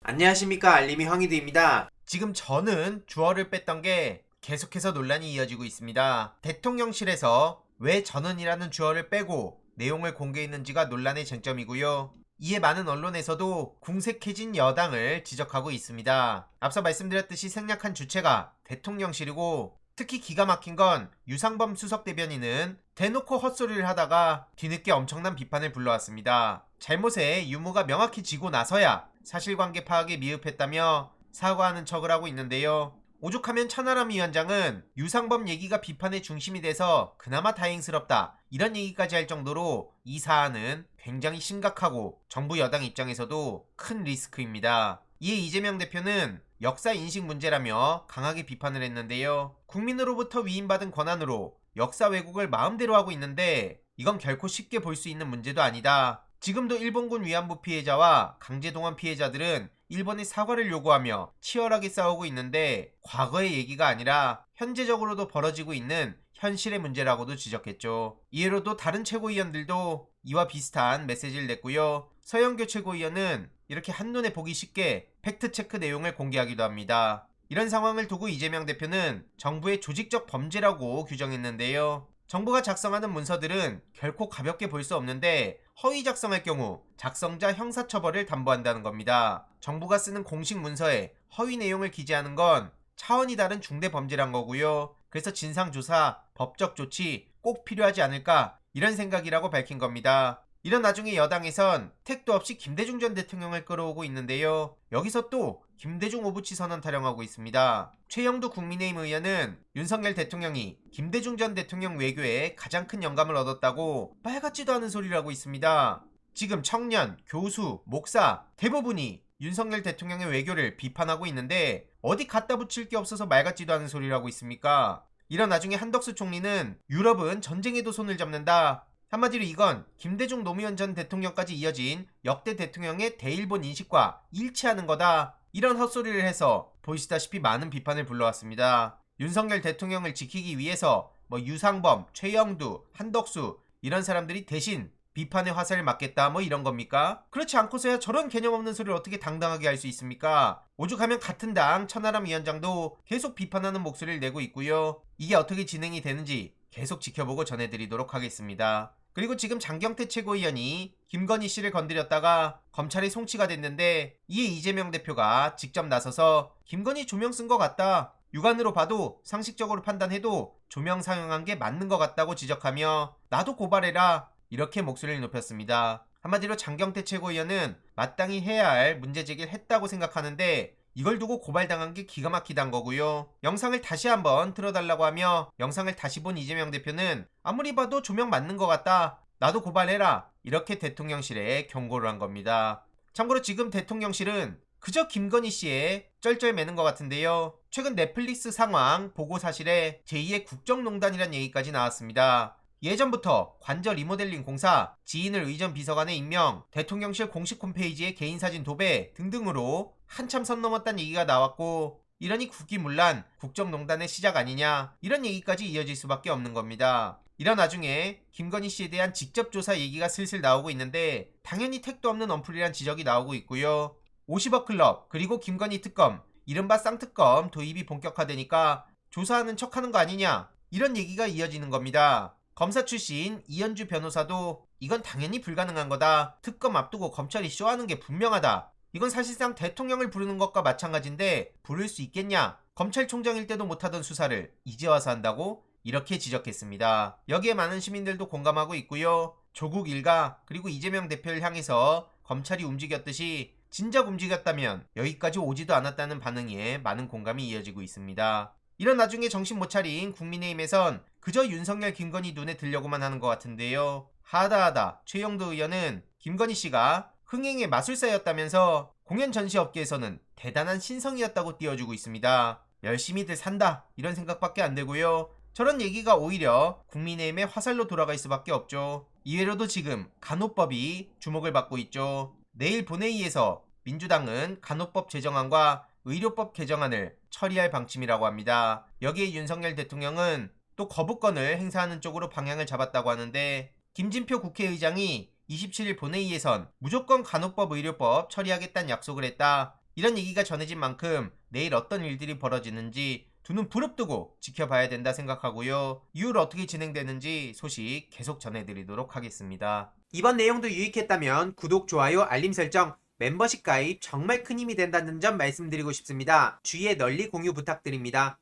안녕하십니까, 알림이 황희두입니다. 지금 저는 주어를 뺐던 게 계속해서 논란이 이어지고 있습니다. 대통령실에서 왜 저는이라는 주어를 빼고 내용을 공개했는지가 논란의 쟁점이고요. 이에 많은 언론에서도 궁색해진 여당을 지적하고 있습니다. 앞서 말씀드렸듯이 생략한 주체가 대통령실이고, 특히 기가 막힌 건 유상범 수석 대변인은 대놓고 헛소리를 하다가 뒤늦게 엄청난 비판을 불러왔습니다. 잘못의 유무가 명확히 지고 나서야 사실관계 파악에 미흡했다며 사과하는 척을 하고 있는데요. 오죽하면 천하람 위원장은 유상범 얘기가 비판의 중심이 돼서 그나마 다행스럽다, 이런 얘기까지 할 정도로 이 사안은 굉장히 심각하고 정부 여당 입장에서도 큰 리스크입니다. 이에 이재명 대표는 역사 인식 문제라며 강하게 비판을 했는데요. 국민으로부터 위임받은 권한으로 역사 왜곡을 마음대로 하고 있는데 이건 결코 쉽게 볼 수 있는 문제도 아니다. 지금도 일본군 위안부 피해자와 강제동원 피해자들은 일본의 사과를 요구하며 치열하게 싸우고 있는데 과거의 얘기가 아니라 현재적으로도 벌어지고 있는 현실의 문제라고도 지적했죠. 이해로도 다른 최고위원들도 이와 비슷한 메시지를 냈고요. 서영교 최고위원은 이렇게 한눈에 보기 쉽게 팩트체크 내용을 공개하기도 합니다. 이런 상황을 두고 이재명 대표는 정부의 조직적 범죄라고 규정했는데요. 정부가 작성하는 문서들은 결코 가볍게 볼 수 없는데 허위 작성할 경우 작성자 형사처벌을 담보한다는 겁니다. 정부가 쓰는 공식 문서에 허위 내용을 기재하는 건 차원이 다른 중대범죄란 거고요. 그래서 진상조사, 법적 조치 꼭 필요하지 않을까, 이런 생각이라고 밝힌 겁니다. 이런 와중에 여당에선 택도 없이 김대중 전 대통령을 끌어오고 있는데요. 여기서 또 김대중 오부치 선언 타령하고 있습니다. 최영두 국민의힘 의원은 윤석열 대통령이 김대중 전 대통령 외교에 가장 큰 영감을 얻었다고 빨갛지도 않은 소리를 하고 있습니다. 지금 청년, 교수, 목사 대부분이 윤석열 대통령의 외교를 비판하고 있는데 어디 갖다 붙일 게 없어서 말 같지도 않은 소리를 하고 있습니까? 이런 와중에 한덕수 총리는 유럽은 전쟁에도 손을 잡는다, 한마디로 이건 김대중 노무현 전 대통령까지 이어진 역대 대통령의 대일본 인식과 일치하는 거다, 이런 헛소리를 해서 보시다시피 많은 비판을 불러왔습니다. 윤석열 대통령을 지키기 위해서 유상범, 최영두, 한덕수 이런 사람들이 대신 비판의 화살을 맞겠다 이런 겁니까? 그렇지 않고서야 저런 개념 없는 소리를 어떻게 당당하게 할 수 있습니까? 오죽하면 같은 당 천하람 위원장도 계속 비판하는 목소리를 내고 있고요. 이게 어떻게 진행이 되는지 계속 지켜보고 전해드리도록 하겠습니다. 그리고 지금 장경태 최고위원이 김건희 씨를 건드렸다가 검찰에 송치가 됐는데, 이에 이재명 대표가 직접 나서서 김건희 조명 쓴 것 같다, 육안으로 봐도 상식적으로 판단해도 조명 사용한 게 맞는 것 같다고 지적하며 나도 고발해라, 이렇게 목소리를 높였습니다. 한마디로 장경태 최고위원은 마땅히 해야 할 문제 제기를 했다고 생각하는데 이걸 두고 고발당한 게 기가 막히단 거고요. 영상을 다시 한번 틀어달라고 하며 영상을 다시 본 이재명 대표는 아무리 봐도 조명 맞는 것 같다, 나도 고발해라, 이렇게 대통령실에 경고를 한 겁니다. 참고로 지금 대통령실은 그저 김건희 씨에 쩔쩔매는 것 같은데요. 최근 넷플릭스 상황 보고 사실에 제2의 국정농단이란 얘기까지 나왔습니다. 예전부터 관저 리모델링 공사, 지인을 의전 비서관에 임명, 대통령실 공식 홈페이지에 개인 사진 도배 등등으로 한참 선 넘었다는 얘기가 나왔고, 이러니 국기문란, 국정농단의 시작 아니냐, 이런 얘기까지 이어질 수밖에 없는 겁니다. 이런 와중에 김건희 씨에 대한 직접 조사 얘기가 슬슬 나오고 있는데 당연히 택도 없는 언플이란 지적이 나오고 있고요. 50억 클럽 그리고 김건희 특검, 이른바 쌍특검 도입이 본격화되니까 조사하는 척하는 거 아니냐, 이런 얘기가 이어지는 겁니다. 검사 출신 이현주 변호사도 이건 당연히 불가능한 거다, 특검 앞두고 검찰이 쇼하는 게 분명하다, 이건 사실상 대통령을 부르는 것과 마찬가지인데 부를 수 있겠냐, 검찰총장일 때도 못하던 수사를 이제 와서 한다고, 이렇게 지적했습니다. 여기에 많은 시민들도 공감하고 있고요. 조국 일가 그리고 이재명 대표를 향해서 검찰이 움직였듯이 진작 움직였다면 여기까지 오지도 않았다는 반응에 많은 공감이 이어지고 있습니다. 이런 나중에 정신 못 차린 국민의힘에선 그저 윤석열 김건희 눈에 들려고만 하는 것 같은데요. 하다하다 최영도 의원은 김건희 씨가 흥행의 마술사였다면서 공연 전시 업계에서는 대단한 신성이었다고 띄워주고 있습니다. 열심히들 산다, 이런 생각밖에 안 되고요. 저런 얘기가 오히려 국민의힘의 화살로 돌아갈 수밖에 없죠. 이외로도 지금 간호법이 주목을 받고 있죠. 내일 본회의에서 민주당은 간호법 제정안과 의료법 개정안을 처리할 방침이라고 합니다. 여기에 윤석열 대통령은 또 거부권을 행사하는 쪽으로 방향을 잡았다고 하는데, 김진표 국회의장이 27일 본회의에선 무조건 간호법 의료법 처리하겠다는 약속을 했다, 이런 얘기가 전해진 만큼 내일 어떤 일들이 벌어지는지 두 눈 부릅뜨고 지켜봐야 된다 생각하고요. 이후로 어떻게 진행되는지 소식 계속 전해드리도록 하겠습니다. 이번 내용도 유익했다면 구독, 좋아요, 알림 설정, 멤버십 가입 정말 큰 힘이 된다는 점 말씀드리고 싶습니다. 주위에 널리 공유 부탁드립니다.